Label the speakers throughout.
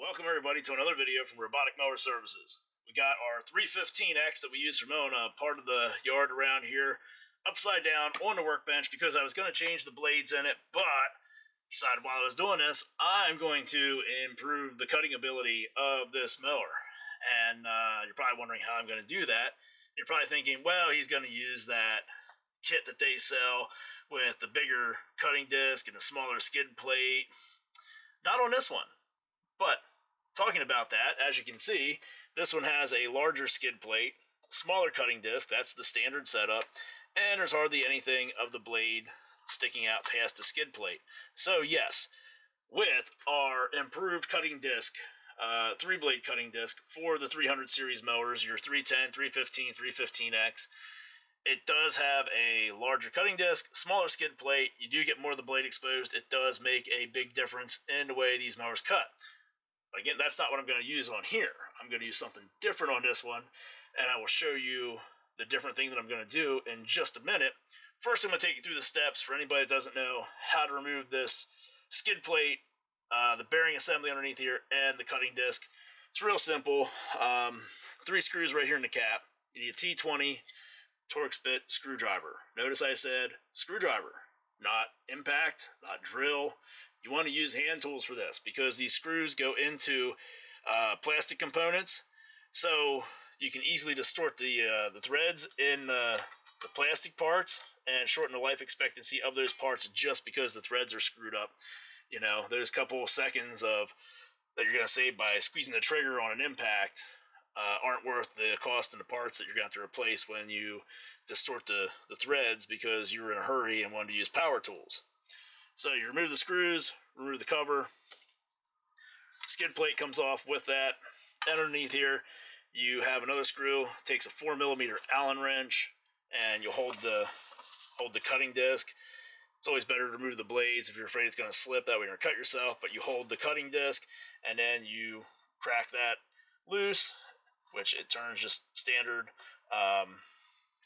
Speaker 1: Welcome everybody to another video from Robotic Mower Services. We got our 315X that we use for mowing a part of the yard around here upside down on the workbench because I was going to change the blades in it, but decided while I was doing this, I'm going to improve the cutting ability of this mower. And you're probably wondering how I'm going to do that. You're probably thinking, well, he's going to use that kit that they sell with the bigger cutting disc and a smaller skid plate. Not on this one. But talking about that, as you can see, this one has a larger skid plate, smaller cutting disc, that's the standard setup, and there's hardly anything of the blade sticking out past the skid plate. So yes, with our improved cutting disc, 3-blade cutting disc for the 300 series mowers, your 310, 315, 315X, it does have a larger cutting disc, smaller skid plate. You do get more of the blade exposed. It does make a big difference in the way these mowers cut. Again, that's not what I'm going to use on here. I'm going to use something different on this one, and I will show you the different thing that I'm going to do in just a minute. First, I'm going to take you through the steps for anybody that doesn't know how to remove this skid plate, the bearing assembly underneath here, and the cutting disc. It's real simple. 3 screws right here in the cap. You need a T20 Torx bit screwdriver. Notice I said screwdriver, not impact, not drill. You want to use hand tools for this because these screws go into plastic components, so you can easily distort the threads in the plastic parts and shorten the life expectancy of those parts just because the threads are screwed up. You know, those couple seconds of that you're going to save by squeezing the trigger on an impact aren't worth the cost and the parts that you're going to have to replace when you distort the threads because you're in a hurry and wanted to use power tools. So you remove the screws, remove the cover, skid plate comes off with that, and underneath here you have another screw. It takes a 4mm Allen wrench, and you'll hold the cutting disc. It's always better to remove the blades if you're afraid it's going to slip, that way you're going to cut yourself, but you hold the cutting disc, and then you crack that loose, which it turns just standard.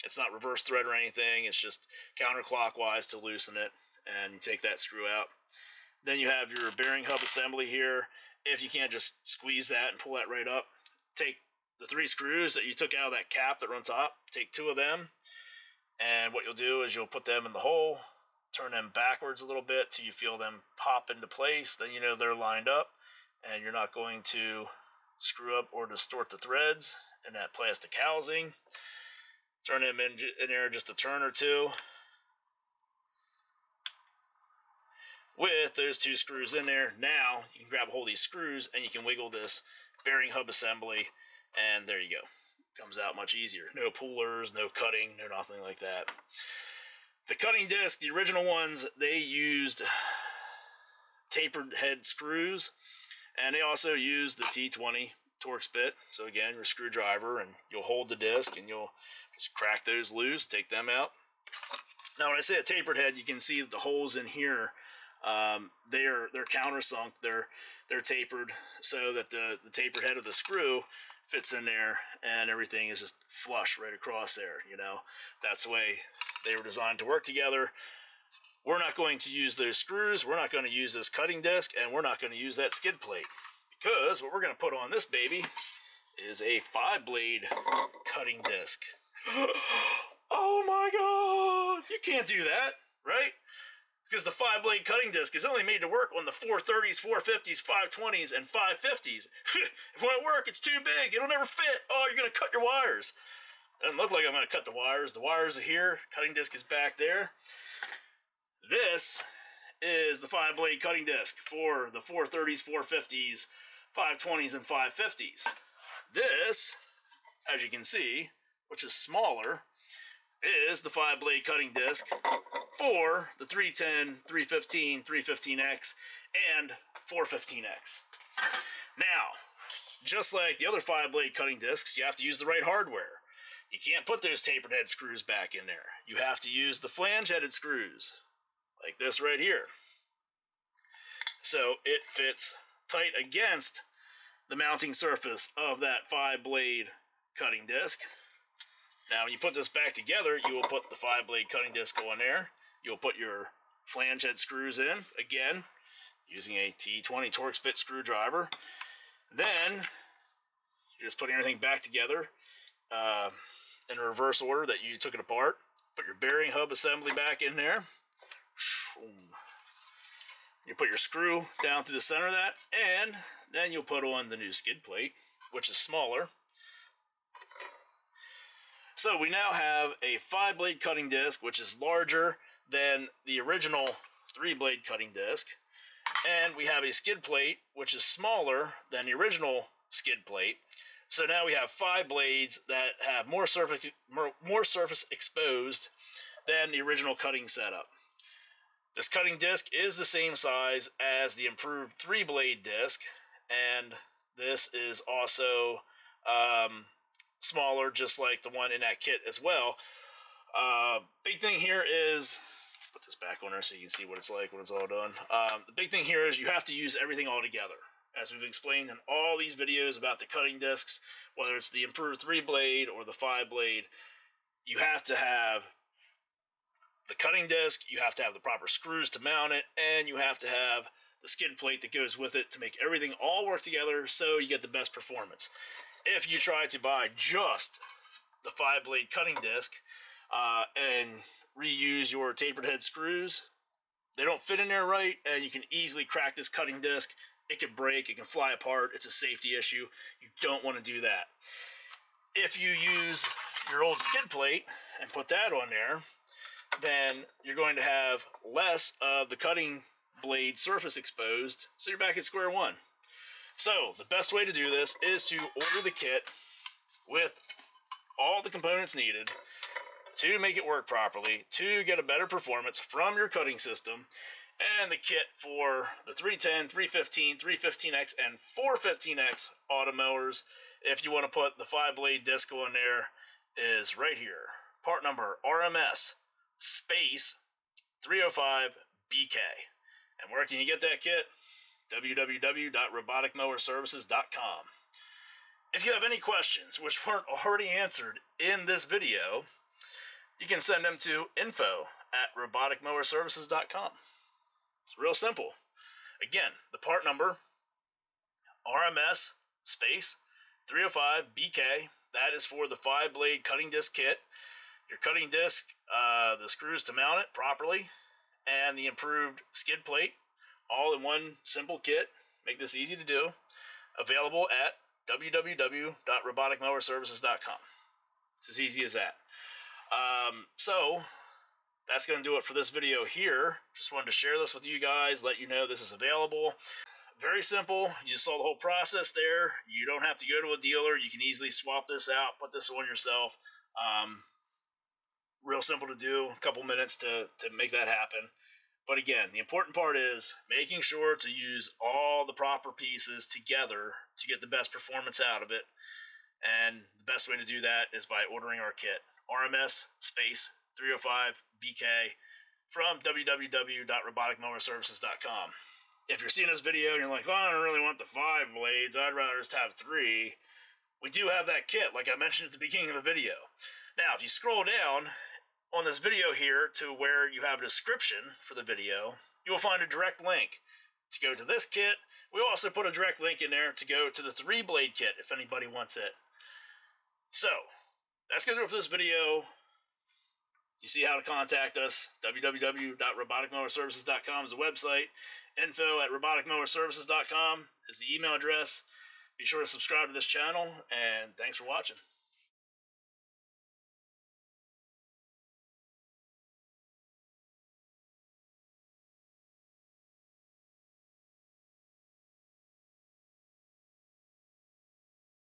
Speaker 1: It's not reverse thread or anything, it's just counterclockwise to loosen it. And you take that screw out. Then you have your bearing hub assembly here. If you can't just squeeze that and pull that right up, take the 3 screws that you took out of that cap that runs top, take 2 of them, and what you'll do is you'll put them in the hole, turn them backwards a little bit till you feel them pop into place. Then you know they're lined up, and you're not going to screw up or distort the threads in that plastic housing. Turn them in there just a turn or two. With those 2 screws in there, now you can grab a hold of these screws and you can wiggle this bearing hub assembly, and there you go. Comes out much easier. No pullers, no cutting, no nothing like that. The cutting disc, the original ones, they used tapered head screws, and they also used the T20 Torx bit. So again, your screwdriver, and you'll hold the disc and you'll just crack those loose, take them out. Now when I say a tapered head, you can see the holes in here. They're countersunk, they're tapered so that the tapered head of the screw fits in there and everything is just flush right across there. You know, that's the way they were designed to work together. We're not going to use those screws, we're not going to use this cutting disc, and we're not going to use that skid plate, because what we're going to put on this baby is a 5-blade cutting disc. Oh my god, you can't do that, right? Because the 5-blade cutting disc is only made to work on the 430s, 450s, 520s, and 550s. It won't work, it's too big, it'll never fit. Oh, you're going to cut your wires. Doesn't look like I'm going to cut the wires. The wires are here, cutting disc is back there. This is the 5-blade cutting disc for the 430s, 450s, 520s, and 550s. This, as you can see, which is smaller, is the 5-blade cutting disc for the 310, 315, 315X, and 415X. Now, just like the other 5-blade cutting discs, you have to use the right hardware. You can't put those tapered head screws back in there. You have to use the flange-headed screws, like this right here. So it fits tight against the mounting surface of that 5-blade cutting disc. Now, when you put this back together, you will put the 5-blade cutting disc on there. You'll put your flange head screws in, again, using a T20 Torx bit screwdriver. Then you're just putting everything back together in reverse order that you took it apart. Put your bearing hub assembly back in there. You put your screw down through the center of that, and then you'll put on the new skid plate, which is smaller. So we now have a 5-blade cutting disc, which is larger than the original 3-blade cutting disc. And we have a skid plate, which is smaller than the original skid plate. So now we have 5 blades that have more surface exposed than the original cutting setup. This cutting disc is the same size as the improved 3-blade disc, and this is also smaller, just like the one in that kit as well. Big thing here is, put this back on there so you can see what it's like when it's all done. The big thing here is you have to use everything all together. As we've explained in all these videos about the cutting discs, whether it's the improved 3-blade or the 5-blade, you have to have the cutting disc, you have to have the proper screws to mount it, and you have to have the skid plate that goes with it to make everything all work together so you get the best performance. If you try to buy just the 5-blade cutting disc and reuse your tapered head screws, they don't fit in there right, and you can easily crack this cutting disc. It can break, it can fly apart, it's a safety issue. You don't want to do that. If you use your old skid plate and put that on there, then you're going to have less of the cutting blade surface exposed, so you're back at square one. So the best way to do this is to order the kit with all the components needed to make it work properly, to get a better performance from your cutting system. And the kit for the 310, 315, 315X, and 415X Automowers, if you want to put the 5-blade disc on there, is right here. Part number RMS space 305BK. And where can you get that kit? www.roboticmowerservices.com. If you have any questions which weren't already answered in this video, you can send them to info@roboticmowerservices.com. It's real simple. Again, the part number, RMS space 305BK. That is for the 5-blade cutting disc kit. Your cutting disc, the screws to mount it properly, and the improved skid plate, all in one simple kit. Make this easy to do. Available at www.roboticmowerservices.com. It's as easy as that. So that's going to do it for this video here. Just wanted to share this with you guys, let you know this is available. Very simple. You just saw the whole process there. You don't have to go to a dealer. You can easily swap this out, put this on yourself. Real simple to do. A couple minutes to make that happen. But again, the important part is making sure to use all the proper pieces together to get the best performance out of it. And the best way to do that is by ordering our kit. RMS space 305BK from www.roboticmowerservices.com. If you're seeing this video and you're like, oh, I don't really want the 5 blades, I'd rather just have 3, we do have that kit, like I mentioned at the beginning of the video. Now, if you scroll down on this video here to where you have a description for the video, you will find a direct link to go to this kit. We also put a direct link in there to go to the 3-blade kit if anybody wants it. So, that's going to do it for this video. You see how to contact us. www.roboticmowerservices.com is the website. info@roboticmowerservices.com is the email address. Be sure to subscribe to this channel, and thanks for watching.